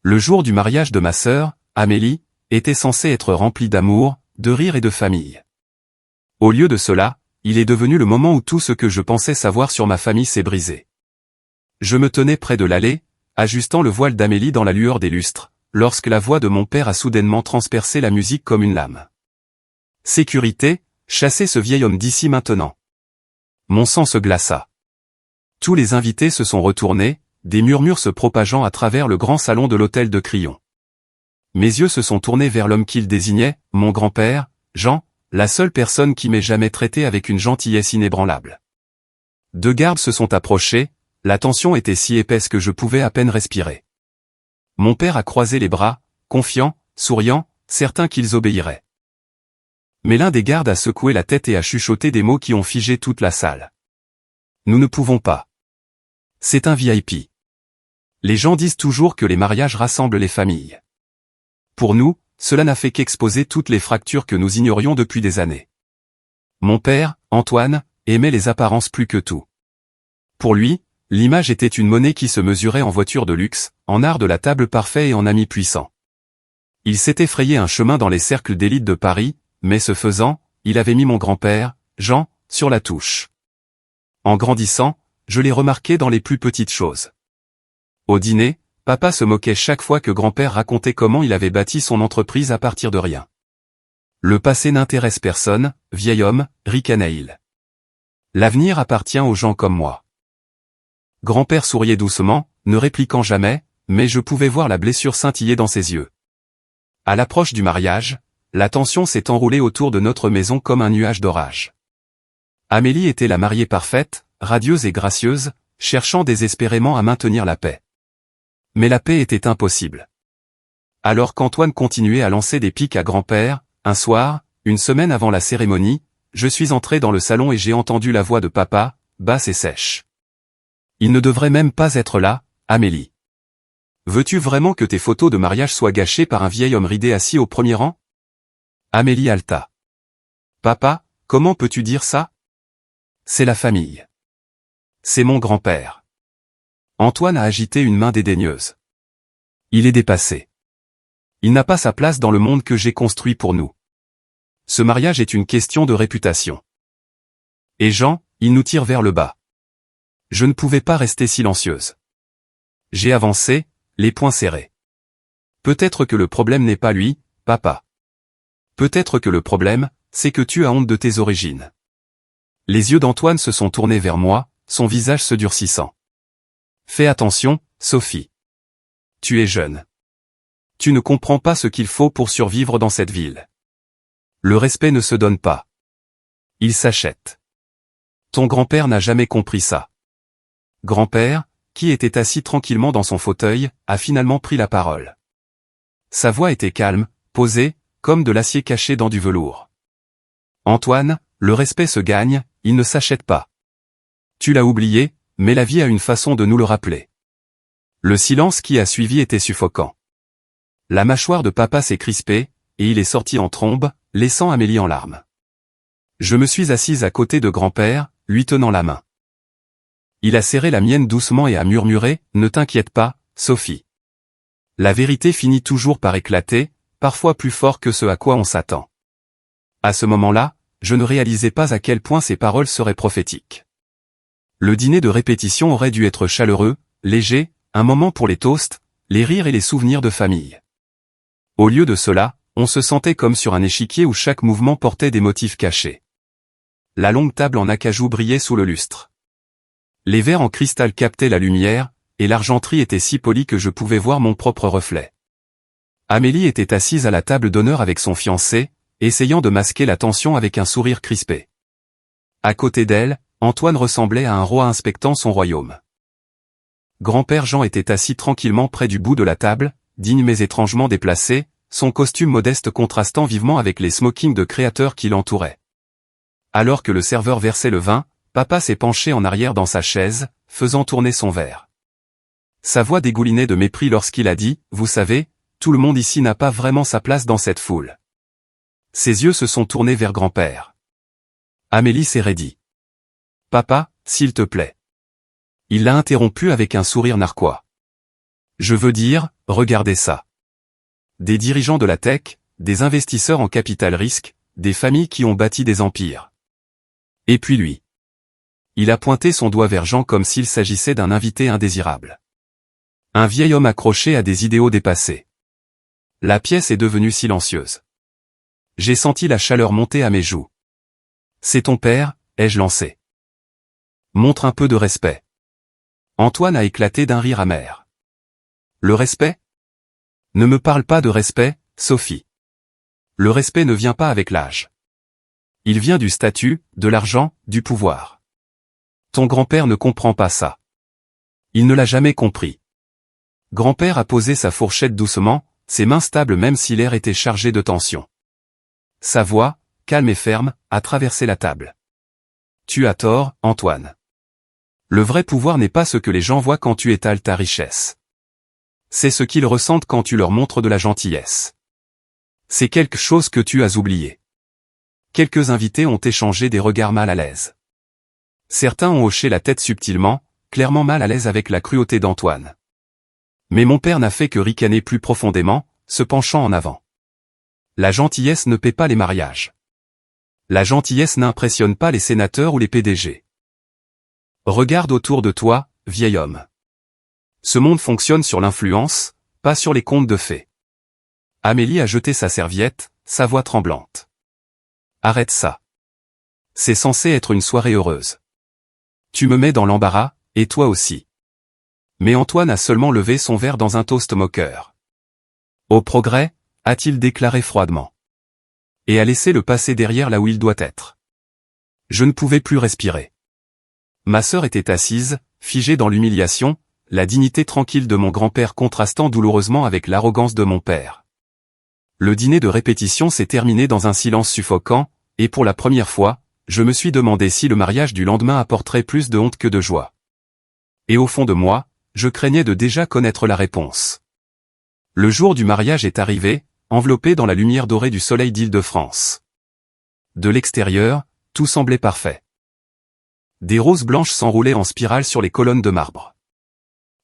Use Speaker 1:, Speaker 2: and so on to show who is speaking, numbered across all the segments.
Speaker 1: Le jour du mariage de ma sœur, Amélie, était censé être rempli d'amour, de rire et de famille. Au lieu de cela, il est devenu le moment où tout ce que je pensais savoir sur ma famille s'est brisé. Je me tenais près de l'allée, ajustant le voile d'Amélie dans la lueur des lustres, lorsque la voix de mon père a soudainement transpercé la musique comme une lame. « Sécurité, chassez ce vieil homme d'ici maintenant. » Mon sang se glaça. Tous les invités se sont retournés, des murmures se propageant à travers le grand salon de l'hôtel de Crillon. Mes yeux se sont tournés vers l'homme qu'il désignait, mon grand-père, Jean, la seule personne qui m'ait jamais traité avec une gentillesse inébranlable. Deux gardes se sont approchés, la tension était si épaisse que je pouvais à peine respirer. Mon père a croisé les bras, confiant, souriant, certain qu'ils obéiraient. Mais l'un des gardes a secoué la tête et a chuchoté des mots qui ont figé toute la salle. Nous ne pouvons pas. C'est un VIP. Les gens disent toujours que les mariages rassemblent les familles. Pour nous, cela n'a fait qu'exposer toutes les fractures que nous ignorions depuis des années. Mon père, Antoine, aimait les apparences plus que tout. Pour lui, l'image était une monnaie qui se mesurait en voiture de luxe, en art de la table parfait et en ami puissant. Il s'était frayé un chemin dans les cercles d'élite de Paris, mais ce faisant, il avait mis mon grand-père, Jean, sur la touche. En grandissant, je l'ai remarqué dans les plus petites choses. Au dîner, papa se moquait chaque fois que grand-père racontait comment il avait bâti son entreprise à partir de rien. Le passé n'intéresse personne, vieil homme, ricanait-il. L'avenir appartient aux gens comme moi. Grand-père souriait doucement, ne répliquant jamais, mais je pouvais voir la blessure scintiller dans ses yeux. À l'approche du mariage, la tension s'est enroulée autour de notre maison comme un nuage d'orage. Amélie était la mariée parfaite, radieuse et gracieuse, cherchant désespérément à maintenir la paix. Mais la paix était impossible. Alors qu'Antoine continuait à lancer des piques à grand-père, un soir, une semaine avant la cérémonie, je suis entré dans le salon et j'ai entendu la voix de papa, basse et sèche. Il ne devrait même pas être là, Amélie. Veux-tu vraiment que tes photos de mariage soient gâchées par un vieil homme ridé assis au premier rang? Amélie haleta. Papa, comment peux-tu dire ça? C'est la famille. C'est mon grand-père. Antoine a agité une main dédaigneuse. Il est dépassé. Il n'a pas sa place dans le monde que j'ai construit pour nous. Ce mariage est une question de réputation. Et Jean, il nous tire vers le bas. Je ne pouvais pas rester silencieuse. J'ai avancé, les poings serrés. Peut-être que le problème n'est pas lui, papa. Peut-être que le problème, c'est que tu as honte de tes origines. Les yeux d'Antoine se sont tournés vers moi, son visage se durcissant. Fais attention, Sophie. Tu es jeune. Tu ne comprends pas ce qu'il faut pour survivre dans cette ville. Le respect ne se donne pas. Il s'achète. Ton grand-père n'a jamais compris ça. Grand-père, qui était assis tranquillement dans son fauteuil, a finalement pris la parole. Sa voix était calme, posée, comme de l'acier caché dans du velours. Antoine, le respect se gagne, il ne s'achète pas. Tu l'as oublié, mais la vie a une façon de nous le rappeler. Le silence qui a suivi était suffocant. La mâchoire de papa s'est crispée, et il est sorti en trombe, laissant Amélie en larmes. Je me suis assise à côté de grand-père, lui tenant la main. Il a serré la mienne doucement et a murmuré, « Ne t'inquiète pas, Sophie. La vérité finit toujours par éclater, parfois plus fort que ce à quoi on s'attend. » À ce moment-là, je ne réalisais pas à quel point ces paroles seraient prophétiques. Le dîner de répétition aurait dû être chaleureux, léger, un moment pour les toasts, les rires et les souvenirs de famille. Au lieu de cela, on se sentait comme sur un échiquier où chaque mouvement portait des motifs cachés. La longue table en acajou brillait sous le lustre. Les verres en cristal captaient la lumière, et l'argenterie était si polie que je pouvais voir mon propre reflet. Amélie était assise à la table d'honneur avec son fiancé, essayant de masquer la tension avec un sourire crispé. À côté d'elle, Antoine ressemblait à un roi inspectant son royaume. Grand-père Jean était assis tranquillement près du bout de la table, digne mais étrangement déplacé, son costume modeste contrastant vivement avec les smokings de créateurs qui l'entouraient. Alors que le serveur versait le vin, papa s'est penché en arrière dans sa chaise, faisant tourner son verre. Sa voix dégoulinait de mépris lorsqu'il a dit, « Vous savez, tout le monde ici n'a pas vraiment sa place dans cette foule. » Ses yeux se sont tournés vers grand-père. Amélie s'est raidie. « Papa, s'il te plaît. » Il l'a interrompu avec un sourire narquois. Je veux dire, regardez ça. Des dirigeants de la tech, des investisseurs en capital risque, des familles qui ont bâti des empires. Et puis lui. Il a pointé son doigt vers Jean comme s'il s'agissait d'un invité indésirable. Un vieil homme accroché à des idéaux dépassés. La pièce est devenue silencieuse. J'ai senti la chaleur monter à mes joues. C'est ton père, ai-je lancé. Montre un peu de respect. Antoine a éclaté d'un rire amer. Le respect? Ne me parle pas de respect, Sophie. Le respect ne vient pas avec l'âge. Il vient du statut, de l'argent, du pouvoir. Ton grand-père ne comprend pas ça. Il ne l'a jamais compris. Grand-père a posé sa fourchette doucement, ses mains stables même si l'air était chargé de tension. Sa voix, calme et ferme, a traversé la table. Tu as tort, Antoine. Le vrai pouvoir n'est pas ce que les gens voient quand tu étales ta richesse. C'est ce qu'ils ressentent quand tu leur montres de la gentillesse. C'est quelque chose que tu as oublié. Quelques invités ont échangé des regards mal à l'aise. Certains ont hoché la tête subtilement, clairement mal à l'aise avec la cruauté d'Antoine. Mais mon père n'a fait que ricaner plus profondément, se penchant en avant. La gentillesse ne paie pas les mariages. La gentillesse n'impressionne pas les sénateurs ou les PDG. Regarde autour de toi, vieil homme. Ce monde fonctionne sur l'influence, pas sur les contes de fées. Amélie a jeté sa serviette, sa voix tremblante. Arrête ça. C'est censé être une soirée heureuse. Tu me mets dans l'embarras, et toi aussi. Mais Antoine a seulement levé son verre dans un toast moqueur. Au progrès, a-t-il déclaré froidement. Et a laissé le passé derrière là où il doit être. Je ne pouvais plus respirer. Ma sœur était assise, figée dans l'humiliation, la dignité tranquille de mon grand-père contrastant douloureusement avec l'arrogance de mon père. Le dîner de répétition s'est terminé dans un silence suffocant, et pour la première fois, je me suis demandé si le mariage du lendemain apporterait plus de honte que de joie. Et au fond de moi, je craignais de déjà connaître la réponse. Le jour du mariage est arrivé, enveloppé dans la lumière dorée du soleil d'Île-de-France. De l'extérieur, tout semblait parfait. Des roses blanches s'enroulaient en spirale sur les colonnes de marbre.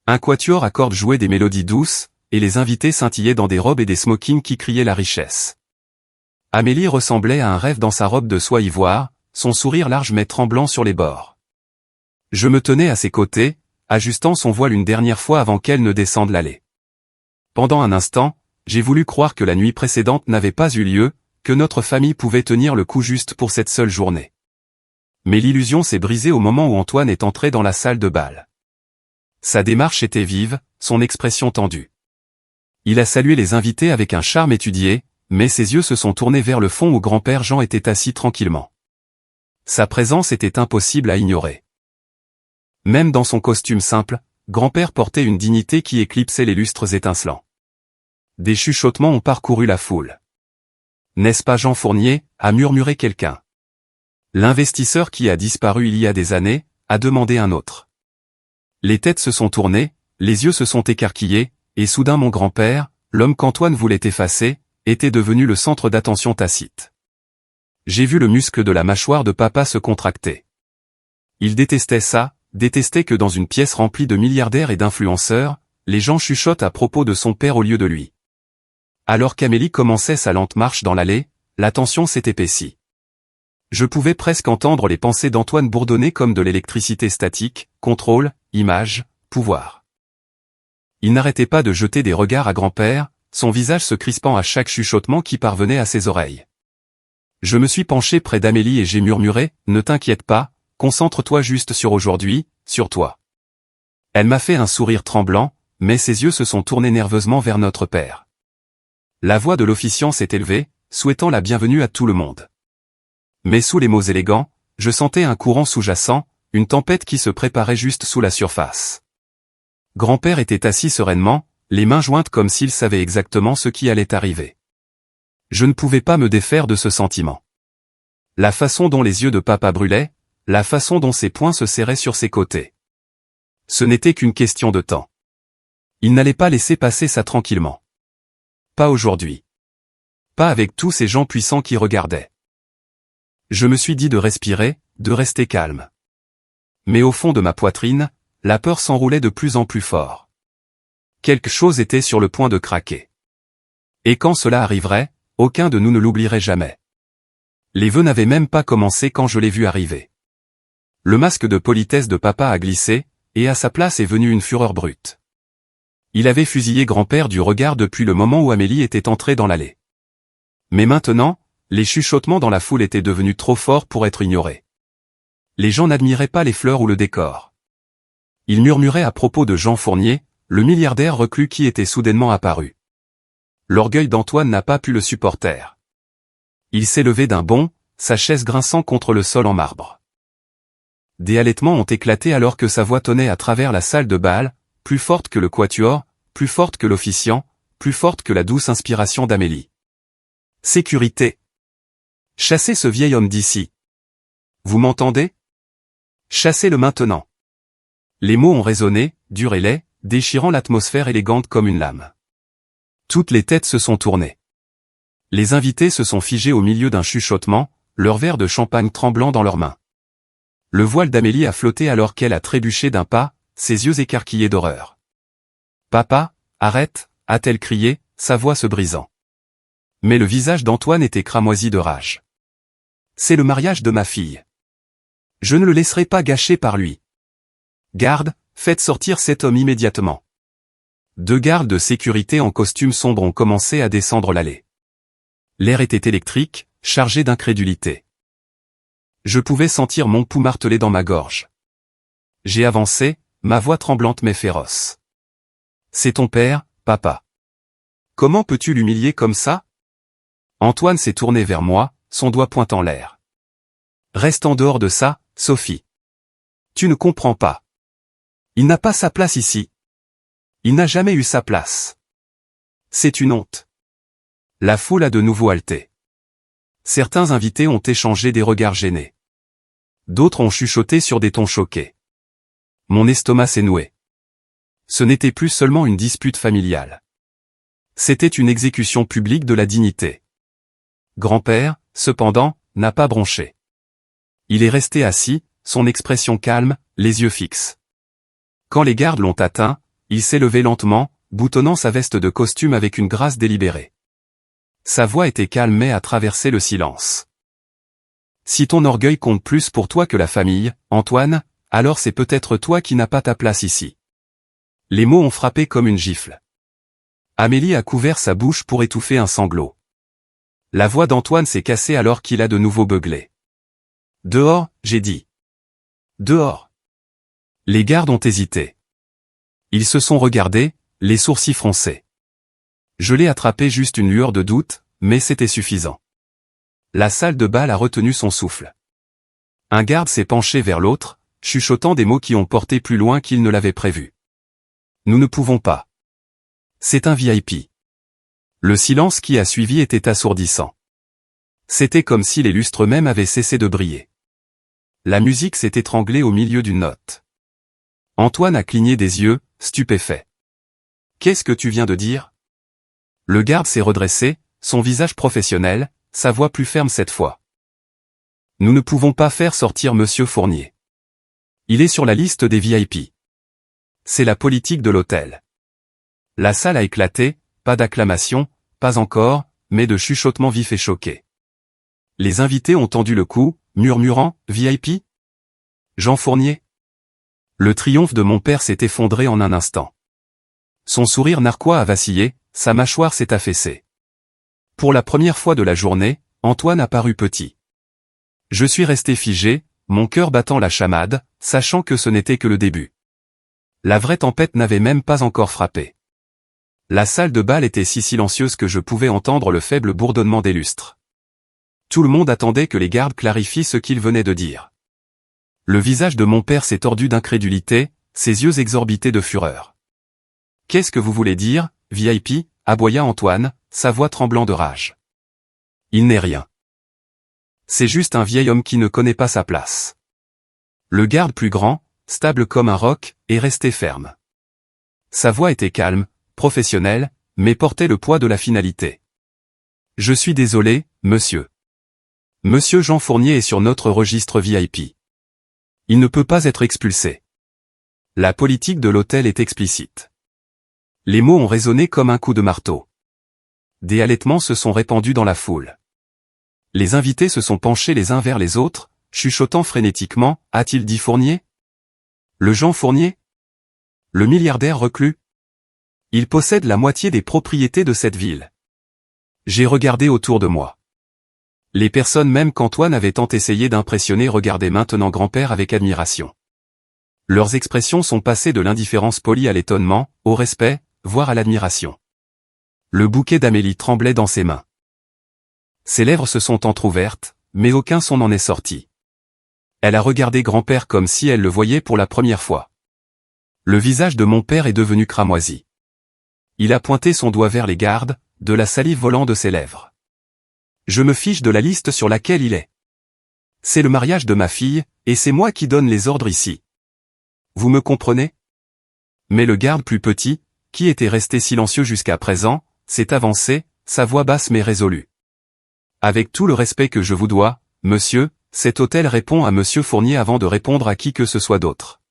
Speaker 1: Un quatuor à cordes jouait des mélodies douces, et les invités scintillaient dans des robes et des smokings qui criaient la richesse. Amélie ressemblait à un rêve dans sa robe de soie ivoire, son sourire large mais tremblant sur les bords. Je me tenais à ses côtés, ajustant son voile une dernière fois avant qu'elle ne descende l'allée. Pendant un instant, j'ai voulu croire que la nuit précédente n'avait pas eu lieu, que notre famille pouvait tenir le coup juste pour cette seule journée. Mais l'illusion s'est brisée au moment où Antoine est entré dans la salle de bal. Sa démarche était vive, son expression tendue. Il a salué les invités avec un charme étudié, mais ses yeux se sont tournés vers le fond où grand-père Jean était assis tranquillement. Sa présence était impossible à ignorer. Même dans son costume simple, grand-père portait une dignité qui éclipsait les lustres étincelants. Des chuchotements ont parcouru la foule. N'est-ce pas Jean Fournier, a murmuré quelqu'un. L'investisseur qui a disparu il y a des années, a demandé un autre. Les têtes se sont tournées, les yeux se sont écarquillés, et soudain mon grand-père, l'homme qu'Antoine voulait effacer, était devenu le centre d'attention tacite. J'ai vu le muscle de la mâchoire de papa se contracter. Il détestait ça, détestait que dans une pièce remplie de milliardaires et d'influenceurs, les gens chuchotent à propos de son père au lieu de lui. Alors qu'Amélie commençait sa lente marche dans l'allée, la tension s'est épaissie. Je pouvais presque entendre les pensées d'Antoine bourdonner comme de l'électricité statique, contrôle, image, pouvoir. Il n'arrêtait pas de jeter des regards à grand-père, son visage se crispant à chaque chuchotement qui parvenait à ses oreilles. Je me suis penché près d'Amélie et j'ai murmuré, « Ne t'inquiète pas, concentre-toi juste sur aujourd'hui, sur toi. » Elle m'a fait un sourire tremblant, mais ses yeux se sont tournés nerveusement vers notre père. La voix de l'officiant s'est élevée, souhaitant la bienvenue à tout le monde. Mais sous les mots élégants, je sentais un courant sous-jacent, une tempête qui se préparait juste sous la surface. Grand-père était assis sereinement, les mains jointes comme s'il savait exactement ce qui allait arriver. Je ne pouvais pas me défaire de ce sentiment. La façon dont les yeux de papa brûlaient, la façon dont ses poings se serraient sur ses côtés. Ce n'était qu'une question de temps. Il n'allait pas laisser passer ça tranquillement. Pas aujourd'hui. Pas avec tous ces gens puissants qui regardaient. Je me suis dit de respirer, de rester calme. Mais au fond de ma poitrine, la peur s'enroulait de plus en plus fort. Quelque chose était sur le point de craquer. Et quand cela arriverait, aucun de nous ne l'oublierait jamais. Les vœux n'avaient même pas commencé quand je l'ai vu arriver. Le masque de politesse de papa a glissé, et à sa place est venue une fureur brute. Il avait fusillé grand-père du regard depuis le moment où Amélie était entrée dans l'allée. Mais maintenant, les chuchotements dans la foule étaient devenus trop forts pour être ignorés. Les gens n'admiraient pas les fleurs ou le décor. Ils murmuraient à propos de Jean Fournier, le milliardaire reclus qui était soudainement apparu. L'orgueil d'Antoine n'a pas pu le supporter. Il s'est levé d'un bond, sa chaise grinçant contre le sol en marbre. Des halètements ont éclaté alors que sa voix tonnait à travers la salle de bal, plus forte que le quatuor, plus forte que l'officiant, plus forte que la douce inspiration d'Amélie. Sécurité. Chassez ce vieil homme d'ici. Vous m'entendez? Chassez-le maintenant. Les mots ont résonné, durs et laids, déchirant l'atmosphère élégante comme une lame. Toutes les têtes se sont tournées. Les invités se sont figés au milieu d'un chuchotement, leur verre de champagne tremblant dans leurs mains. Le voile d'Amélie a flotté alors qu'elle a trébuché d'un pas, ses yeux écarquillés d'horreur. « Papa, arrête !» a-t-elle crié, sa voix se brisant. Mais le visage d'Antoine était cramoisi de rage. « C'est le mariage de ma fille. Je ne le laisserai pas gâcher par lui. Garde, faites sortir cet homme immédiatement. » 2 gardes de sécurité en costume sombre ont commencé à descendre l'allée. L'air était électrique, chargé d'incrédulité. Je pouvais sentir mon pouls marteler dans ma gorge. J'ai avancé, ma voix tremblante mais féroce. « C'est ton père, papa. Comment peux-tu l'humilier comme ça ?» Antoine s'est tourné vers moi, son doigt pointant l'air. « Reste en dehors de ça, Sophie. Tu ne comprends pas. Il n'a pas sa place ici. Il n'a jamais eu sa place. C'est une honte. » La foule a de nouveau halté. Certains invités ont échangé des regards gênés. D'autres ont chuchoté sur des tons choqués. Mon estomac s'est noué. Ce n'était plus seulement une dispute familiale. C'était une exécution publique de la dignité. Grand-père, cependant, n'a pas bronché. Il est resté assis, son expression calme, les yeux fixes. Quand les gardes l'ont atteint, il s'est levé lentement, boutonnant sa veste de costume avec une grâce délibérée. Sa voix était calme mais a traversé le silence. Si ton orgueil compte plus pour toi que la famille, Antoine, alors c'est peut-être toi qui n'as pas ta place ici. Les mots ont frappé comme une gifle. Amélie a couvert sa bouche pour étouffer un sanglot. La voix d'Antoine s'est cassée alors qu'il a de nouveau beuglé. Dehors, j'ai dit. Dehors. Les gardes ont hésité. Ils se sont regardés, les sourcils froncés. Je l'ai attrapé juste une lueur de doute, mais c'était suffisant. La salle de bal a retenu son souffle. Un garde s'est penché vers l'autre, chuchotant des mots qui ont porté plus loin qu'il ne l'avait prévu. Nous ne pouvons pas. C'est un VIP. Le silence qui a suivi était assourdissant. C'était comme si les lustres même avaient cessé de briller. La musique s'est étranglée au milieu d'une note. Antoine a cligné des yeux, stupéfait. « Qu'est-ce que tu viens de dire ?» Le garde s'est redressé, son visage professionnel, sa voix plus ferme cette fois. « Nous ne pouvons pas faire sortir Monsieur Fournier. Il est sur la liste des VIP. C'est la politique de l'hôtel. » La salle a éclaté, pas d'acclamation, pas encore, mais de chuchotements vifs et choqués. Les invités ont tendu le cou, murmurant « VIP ? Jean Fournier ?» Le triomphe de mon père s'est effondré en un instant. Son sourire narquois a vacillé, sa mâchoire s'est affaissée. Pour la première fois de la journée, Antoine a paru petit. Je suis resté figé, mon cœur battant la chamade, sachant que ce n'était que le début. La vraie tempête n'avait même pas encore frappé. La salle de bal était si silencieuse que je pouvais entendre le faible bourdonnement des lustres. Tout le monde attendait que les gardes clarifient ce qu'ils venaient de dire. Le visage de mon père s'est tordu d'incrédulité, ses yeux exorbités de fureur. « Qu'est-ce que vous voulez dire, VIP ?» aboya Antoine, sa voix tremblant de rage. « Il n'est rien. C'est juste un vieil homme qui ne connaît pas sa place. » Le garde plus grand, stable comme un roc, est resté ferme. Sa voix était calme, professionnelle, mais portait le poids de la finalité. « Je suis désolé, monsieur. Monsieur Jean Fournier est sur notre registre VIP. Il ne peut pas être expulsé. La politique de l'hôtel est explicite. Les mots ont résonné comme un coup de marteau. Des halètements se sont répandus dans la foule. Les invités se sont penchés les uns vers les autres, chuchotant frénétiquement, a-t-il dit Fournier? Le Jean Fournier? Le milliardaire reclus? Il possède la moitié des propriétés de cette ville. J'ai regardé autour de moi. Les personnes même qu'Antoine avait tant essayé d'impressionner regardaient maintenant grand-père avec admiration. Leurs expressions sont passées de l'indifférence polie à l'étonnement, au respect, voire à l'admiration. Le bouquet d'Amélie tremblait dans ses mains. Ses lèvres se sont entr'ouvertes, mais aucun son n'en est sorti. Elle a regardé grand-père comme si elle le voyait pour la première fois. Le visage de mon père est devenu cramoisi. Il a pointé son doigt vers les gardes, de la salive volant de ses lèvres. Je me fiche de la liste sur laquelle il est. C'est le mariage de ma fille, et c'est moi qui donne les ordres ici. Vous me comprenez? Mais le garde plus petit, qui était resté silencieux jusqu'à présent, s'est avancé, sa voix basse mais résolue. Avec tout le respect que je vous dois, monsieur, cet hôtel répond à monsieur Fournier avant de répondre à qui que ce soit d'autre.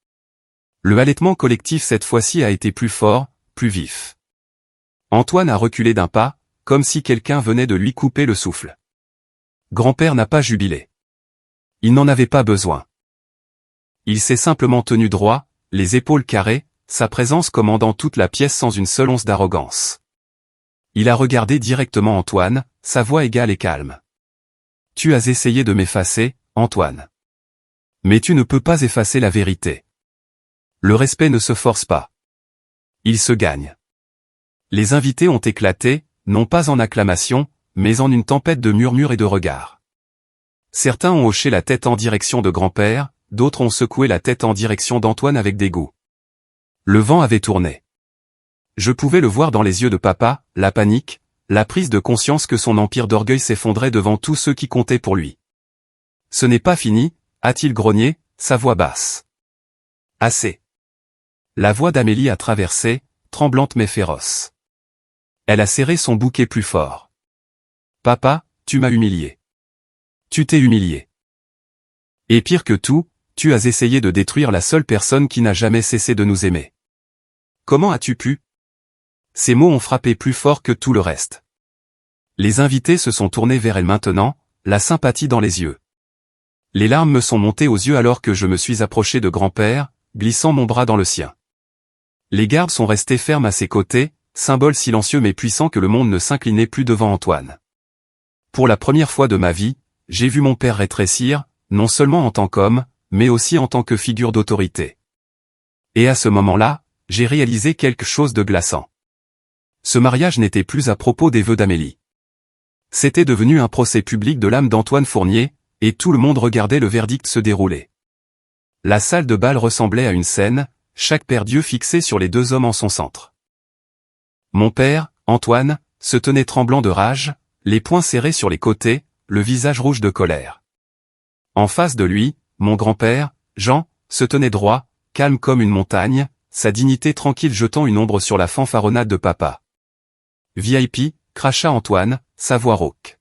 Speaker 1: Le halètement collectif cette fois-ci a été plus fort, plus vif. Antoine a reculé d'un pas, comme si quelqu'un venait de lui couper le souffle. Grand-père n'a pas jubilé. Il n'en avait pas besoin. Il s'est simplement tenu droit, les épaules carrées, sa présence commandant toute la pièce sans une seule once d'arrogance. Il a regardé directement Antoine, sa voix égale et calme. Tu as essayé de m'effacer, Antoine. Mais tu ne peux pas effacer la vérité. Le respect ne se force pas. Il se gagne. Les invités ont éclaté, non pas en acclamation, mais en une tempête de murmures et de regards. Certains ont hoché la tête en direction de grand-père, d'autres ont secoué la tête en direction d'Antoine avec dégoût. Le vent avait tourné. Je pouvais le voir dans les yeux de papa, la panique, la prise de conscience que son empire d'orgueil s'effondrait devant tous ceux qui comptaient pour lui. Ce n'est pas fini, a-t-il grogné, sa voix basse. Assez. La voix d'Amélie a traversé, tremblante mais féroce. Elle a serré son bouquet plus fort. Papa, tu m'as humilié. Tu t'es humilié. Et pire que tout, tu as essayé de détruire la seule personne qui n'a jamais cessé de nous aimer. Comment as-tu pu? Ces mots ont frappé plus fort que tout le reste. Les invités se sont tournés vers elle maintenant, la sympathie dans les yeux. Les larmes me sont montées aux yeux alors que je me suis approché de grand-père, glissant mon bras dans le sien. Les gardes sont restés fermes à ses côtés, symbole silencieux mais puissant que le monde ne s'inclinait plus devant Antoine. Pour la première fois de ma vie, j'ai vu mon père rétrécir, non seulement en tant qu'homme, mais aussi en tant que figure d'autorité. Et à ce moment-là, j'ai réalisé quelque chose de glaçant. Ce mariage n'était plus à propos des vœux d'Amélie. C'était devenu un procès public de l'âme d'Antoine Fournier, et tout le monde regardait le verdict se dérouler. La salle de bal ressemblait à une scène, chaque paire d'yeux fixé sur les deux hommes en son centre. Mon père, Antoine, se tenait tremblant de rage, les poings serrés sur les côtés, le visage rouge de colère. En face de lui, mon grand-père, Jean, se tenait droit, calme comme une montagne, sa dignité tranquille jetant une ombre sur la fanfaronnade de papa. VIP, cracha Antoine, sa voix rauque.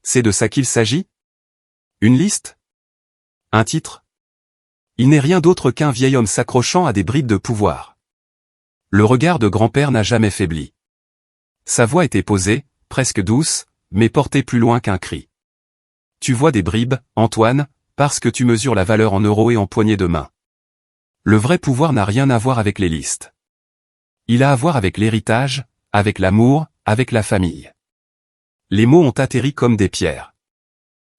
Speaker 1: C'est de ça qu'il s'agit? Une liste? Un titre? Il n'est rien d'autre qu'un vieil homme s'accrochant à des bribes de pouvoir. Le regard de grand-père n'a jamais faibli. Sa voix était posée, presque douce, mais portée plus loin qu'un cri. Tu vois des bribes, Antoine, parce que tu mesures la valeur en euros et en poignées de main. Le vrai pouvoir n'a rien à voir avec les listes. Il a à voir avec l'héritage, avec l'amour, avec la famille. Les mots ont atterri comme des pierres.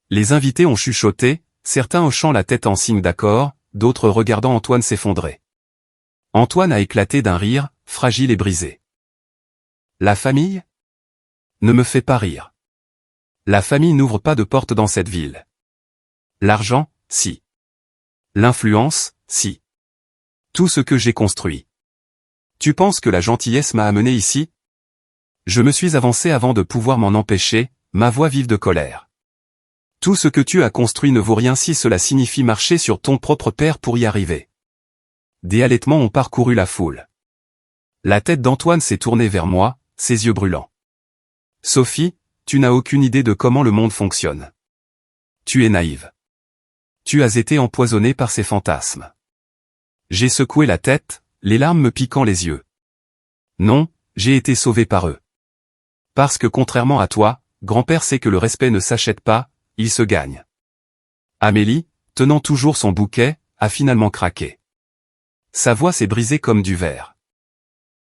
Speaker 1: Les invités ont chuchoté, certains hochant la tête en signe d'accord, d'autres regardant Antoine s'effondrer. Antoine a éclaté d'un rire, fragile et brisé. La famille? Ne me fais pas rire. La famille n'ouvre pas de porte dans cette ville. L'argent, si. L'influence, si. Tout ce que j'ai construit. Tu penses que la gentillesse m'a amené ici? Je me suis avancé avant de pouvoir m'en empêcher, ma voix vive de colère. Tout ce que tu as construit ne vaut rien si cela signifie marcher sur ton propre père pour y arriver. Des halètements ont parcouru la foule. La tête d'Antoine s'est tournée vers moi, ses yeux brûlants. Sophie, tu n'as aucune idée de comment le monde fonctionne. Tu es naïve. Tu as été empoisonnée par ces fantasmes. J'ai secoué la tête, les larmes me piquant les yeux. Non, j'ai été sauvé par eux. Parce que contrairement à toi, grand-père sait que le respect ne s'achète pas, il se gagne. Amélie, tenant toujours son bouquet, a finalement craqué. Sa voix s'est brisée comme du verre.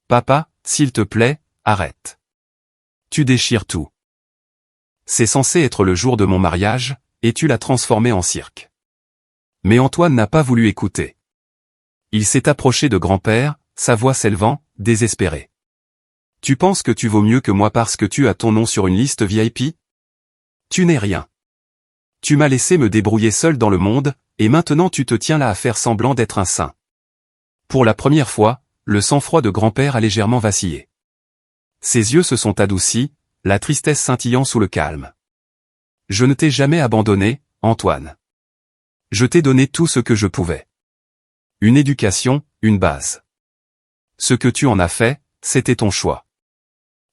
Speaker 1: Papa, s'il te plaît, arrête. Tu déchires tout. C'est censé être le jour de mon mariage, et tu l'as transformé en cirque. Mais Antoine n'a pas voulu écouter. Il s'est approché de grand-père, sa voix s'élevant, désespérée. Tu penses que tu vaux mieux que moi parce que tu as ton nom sur une liste VIP? Tu n'es rien. Tu m'as laissé me débrouiller seul dans le monde, et maintenant tu te tiens là à faire semblant d'être un saint. Pour la première fois, le sang-froid de grand-père a légèrement vacillé. Ses yeux se sont adoucis, la tristesse scintillant sous le calme. Je ne t'ai jamais abandonné, Antoine. Je t'ai donné tout ce que je pouvais. Une éducation, une base. Ce que tu en as fait, c'était ton choix.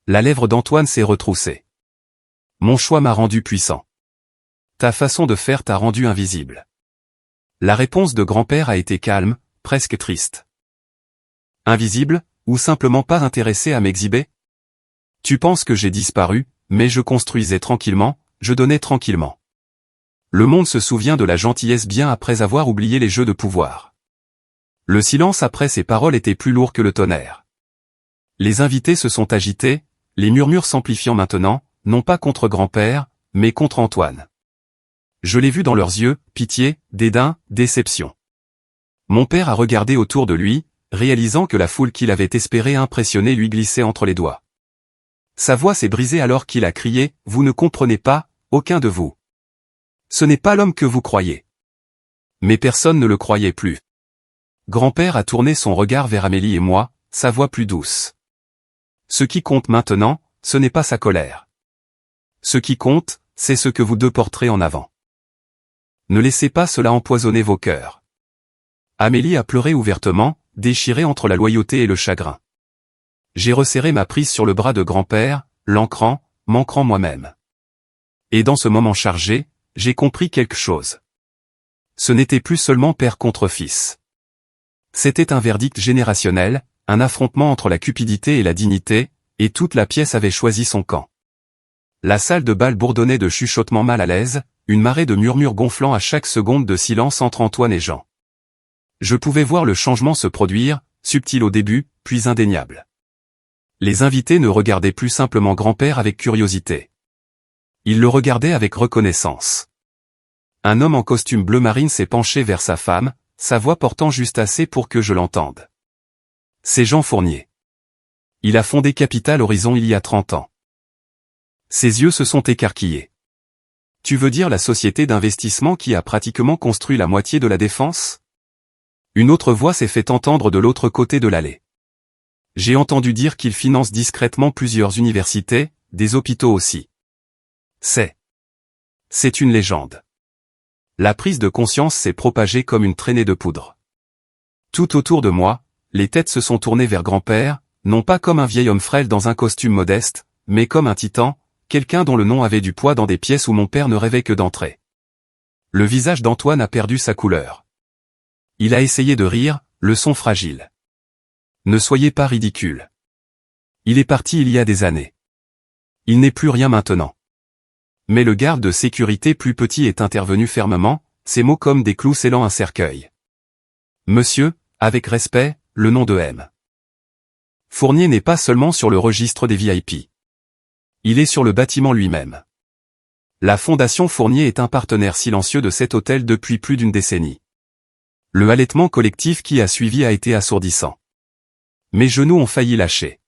Speaker 1: La lèvre d'Antoine s'est retroussée. Mon choix m'a rendu puissant. Ta façon de faire t'a rendu invisible. La réponse de grand-père a été calme, presque triste. Invisible, ou simplement pas intéressé à m'exhiber? Tu penses que j'ai disparu, mais je construisais tranquillement, je donnais tranquillement. Le monde se souvient de la gentillesse bien après avoir oublié les jeux de pouvoir. Le silence après ces paroles était plus lourd que le tonnerre. Les invités se sont agités, les murmures s'amplifiant maintenant, non pas contre grand-père, mais contre Antoine. Je l'ai vu dans leurs yeux, pitié, dédain, déception. Mon père a regardé autour de lui, réalisant que la foule qu'il avait espéré impressionner lui glissait entre les doigts. Sa voix s'est brisée alors qu'il a crié « Vous ne comprenez pas, aucun de vous. Ce n'est pas l'homme que vous croyez. » Mais personne ne le croyait plus. Grand-père a tourné son regard vers Amélie et moi, sa voix plus douce. Ce qui compte maintenant, ce n'est pas sa colère. Ce qui compte, c'est ce que vous deux porterez en avant. Ne laissez pas cela empoisonner vos cœurs. Amélie a pleuré ouvertement, déchirée entre la loyauté et le chagrin. J'ai resserré ma prise sur le bras de grand-père, l'ancrant, m'ancrant moi-même. Et dans ce moment chargé, j'ai compris quelque chose. Ce n'était plus seulement père contre fils. C'était un verdict générationnel, un affrontement entre la cupidité et la dignité, et toute la pièce avait choisi son camp. La salle de bal bourdonnait de chuchotements mal à l'aise, une marée de murmures gonflant à chaque seconde de silence entre Antoine et Jean. Je pouvais voir le changement se produire, subtil au début, puis indéniable. Les invités ne regardaient plus simplement grand-père avec curiosité. Ils le regardaient avec reconnaissance. Un homme en costume bleu marine s'est penché vers sa femme, sa voix portant juste assez pour que je l'entende. C'est Jean Fournier. Il a fondé Capital Horizon il y a 30 ans. Ses yeux se sont écarquillés. Tu veux dire la société d'investissement qui a pratiquement construit la moitié de la défense? Une autre voix s'est fait entendre de l'autre côté de l'allée. J'ai entendu dire qu'il finance discrètement plusieurs universités, des hôpitaux aussi. C'est une légende. La prise de conscience s'est propagée comme une traînée de poudre. Tout autour de moi, les têtes se sont tournées vers grand-père, non pas comme un vieil homme frêle dans un costume modeste, mais comme un titan, quelqu'un dont le nom avait du poids dans des pièces où mon père ne rêvait que d'entrer. Le visage d'Antoine a perdu sa couleur. Il a essayé de rire, le son fragile. Ne soyez pas ridicule. Il est parti il y a des années. Il n'est plus rien maintenant. Mais le garde de sécurité plus petit est intervenu fermement, ces mots comme des clous scellant un cercueil. Monsieur, avec respect, le nom de M. Fournier n'est pas seulement sur le registre des VIP. Il est sur le bâtiment lui-même. La Fondation Fournier est un partenaire silencieux de cet hôtel depuis plus d'une décennie. Le halètement collectif qui a suivi a été assourdissant. Mes genoux ont failli lâcher.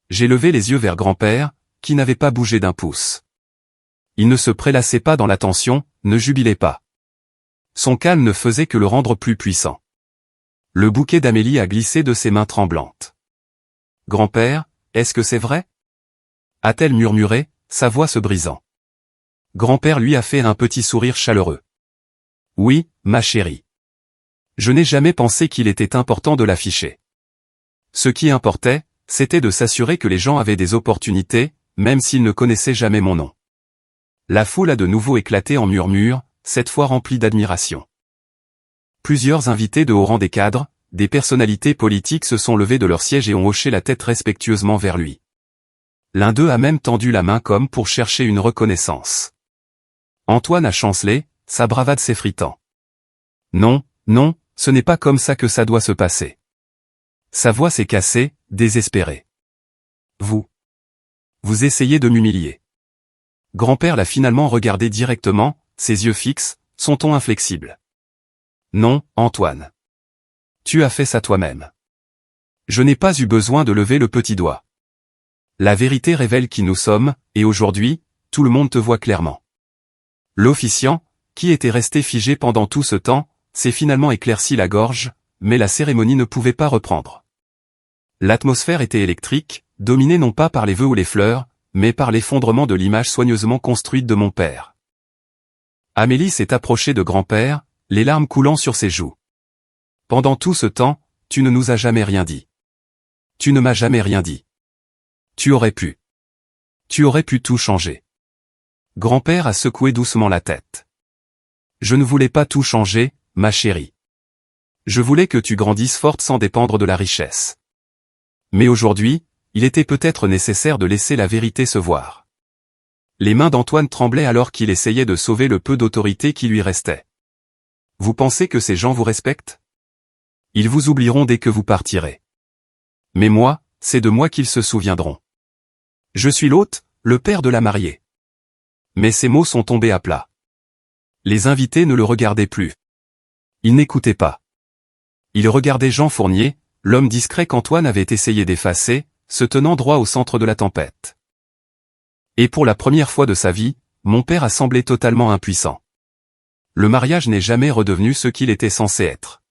Speaker 1: J'ai levé les yeux vers grand-père, qui n'avait pas bougé d'un pouce. Il ne se prélassait pas dans l'attention, ne jubilait pas. Son calme ne faisait que le rendre plus puissant. Le bouquet d'Amélie a glissé de ses mains tremblantes. « Grand-père, est-ce que c'est vrai ?» a-t-elle murmuré, sa voix se brisant. Grand-père lui a fait un petit sourire chaleureux. « Oui, ma chérie. Je n'ai jamais pensé qu'il était important de l'afficher. Ce qui importait, c'était de s'assurer que les gens avaient des opportunités, même s'ils ne connaissaient jamais mon nom. » La foule a de nouveau éclaté en murmures, cette fois remplie d'admiration. Plusieurs invités de haut rang des cadres, des personnalités politiques se sont levées de leur siège et ont hoché la tête respectueusement vers lui. L'un d'eux a même tendu la main comme pour chercher une reconnaissance. Antoine a chancelé, sa bravade s'effritant. Non, non, ce n'est pas comme ça que ça doit se passer. Sa voix s'est cassée, désespérée. Vous essayez de m'humilier. Grand-père l'a finalement regardé directement, ses yeux fixes, son ton inflexible. Non, Antoine. Tu as fait ça toi-même. Je n'ai pas eu besoin de lever le petit doigt. La vérité révèle qui nous sommes, et aujourd'hui, tout le monde te voit clairement. L'officiant, qui était resté figé pendant tout ce temps, s'est finalement éclairci la gorge, mais la cérémonie ne pouvait pas reprendre. L'atmosphère était électrique, dominée non pas par les vœux ou les fleurs, mais par l'effondrement de l'image soigneusement construite de mon père. Amélie s'est approchée de grand-père, les larmes coulant sur ses joues. Pendant tout ce temps, tu ne nous as jamais rien dit. Tu ne m'as jamais rien dit. Tu aurais pu. Tu aurais pu tout changer. Grand-père a secoué doucement la tête. Je ne voulais pas tout changer, ma chérie. Je voulais que tu grandisses forte sans dépendre de la richesse. Mais aujourd'hui, il était peut-être nécessaire de laisser la vérité se voir. Les mains d'Antoine tremblaient alors qu'il essayait de sauver le peu d'autorité qui lui restait. Vous pensez que ces gens vous respectent? Ils vous oublieront dès que vous partirez. Mais moi, c'est de moi qu'ils se souviendront. Je suis l'hôte, le père de la mariée. Mais ces mots sont tombés à plat. Les invités ne le regardaient plus. Ils n'écoutaient pas. Ils regardaient Jean Fournier, l'homme discret qu'Antoine avait essayé d'effacer, se tenant droit au centre de la tempête. Et pour la première fois de sa vie, mon père a semblé totalement impuissant. Le mariage n'est jamais redevenu ce qu'il était censé être.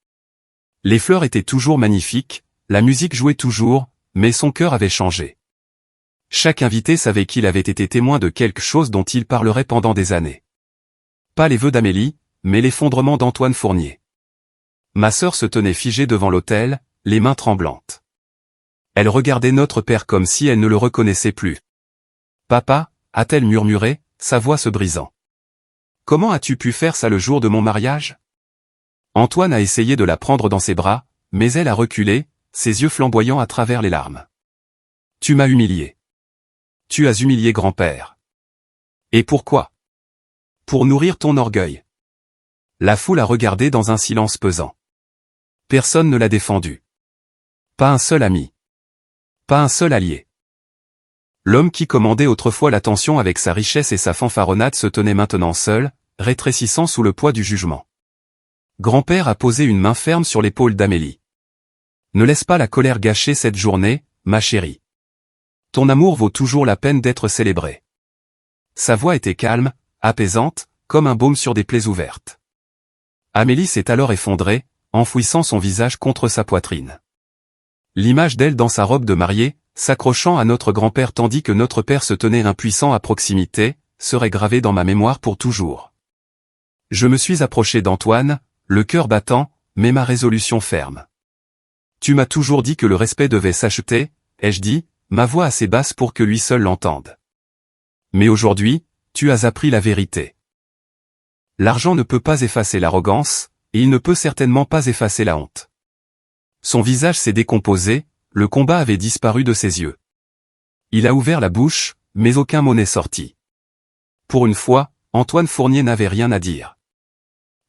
Speaker 1: Les fleurs étaient toujours magnifiques, la musique jouait toujours, mais son cœur avait changé. Chaque invité savait qu'il avait été témoin de quelque chose dont il parlerait pendant des années. Pas les vœux d'Amélie, mais l'effondrement d'Antoine Fournier. Ma sœur se tenait figée devant l'autel, les mains tremblantes. Elle regardait notre père comme si elle ne le reconnaissait plus. « Papa » a-t-elle murmuré, sa voix se brisant. « Comment as-tu pu faire ça le jour de mon mariage ?» Antoine a essayé de la prendre dans ses bras, mais elle a reculé, ses yeux flamboyants à travers les larmes. « Tu m'as humilié. Tu as humilié grand-père. Et pourquoi? Pour nourrir ton orgueil. » La foule a regardé dans un silence pesant. Personne ne l'a défendu. Pas un seul ami. Pas un seul allié. L'homme qui commandait autrefois l'attention avec sa richesse et sa fanfaronnade se tenait maintenant seul, rétrécissant sous le poids du jugement. Grand-père a posé une main ferme sur l'épaule d'Amélie. Ne laisse pas la colère gâcher cette journée, ma chérie. Ton amour vaut toujours la peine d'être célébré. Sa voix était calme, apaisante, comme un baume sur des plaies ouvertes. Amélie s'est alors effondrée, enfouissant son visage contre sa poitrine. L'image d'elle dans sa robe de mariée, s'accrochant à notre grand-père tandis que notre père se tenait impuissant à proximité, serait gravée dans ma mémoire pour toujours. Je me suis approché d'Antoine, le cœur battant, mais ma résolution ferme. Tu m'as toujours dit que le respect devait s'acheter, ai-je dit, ma voix assez basse pour que lui seul l'entende. Mais aujourd'hui, tu as appris la vérité. L'argent ne peut pas effacer l'arrogance, et il ne peut certainement pas effacer la honte. Son visage s'est décomposé, le combat avait disparu de ses yeux. Il a ouvert la bouche, mais aucun mot n'est sorti. Pour une fois, Antoine Fournier n'avait rien à dire.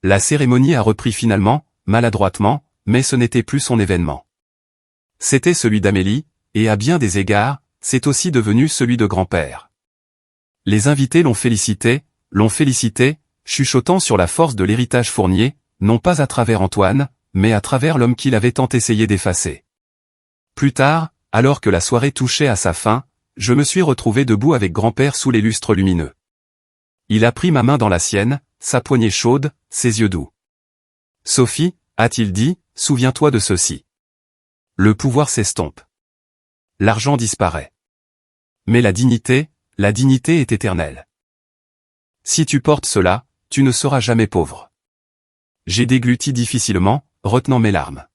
Speaker 1: La cérémonie a repris finalement, maladroitement, mais ce n'était plus son événement. C'était celui d'Amélie, et à bien des égards, c'est aussi devenu celui de grand-père. Les invités l'ont félicité, chuchotant sur la force de l'héritage Fournier, non pas à travers Antoine, mais à travers l'homme qu'il avait tant essayé d'effacer. Plus tard, alors que la soirée touchait à sa fin, je me suis retrouvé debout avec grand-père sous les lustres lumineux. Il a pris ma main dans la sienne, sa poignée chaude, ses yeux doux. « Sophie, a-t-il dit, souviens-toi de ceci. Le pouvoir s'estompe. L'argent disparaît. Mais la dignité est éternelle. Si tu portes cela, tu ne seras jamais pauvre. » J'ai dégluti difficilement, retenant mes larmes.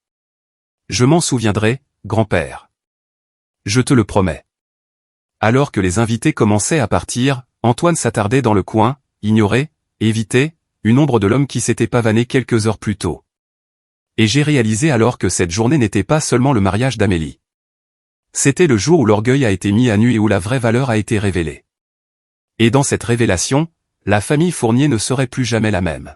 Speaker 1: Je m'en souviendrai, grand-père. Je te le promets. Alors que les invités commençaient à partir, Antoine s'attardait dans le coin, ignoré, évité, une ombre de l'homme qui s'était pavané quelques heures plus tôt. Et j'ai réalisé alors que cette journée n'était pas seulement le mariage d'Amélie. C'était le jour où l'orgueil a été mis à nu et où la vraie valeur a été révélée. Et dans cette révélation, la famille Fournier ne serait plus jamais la même.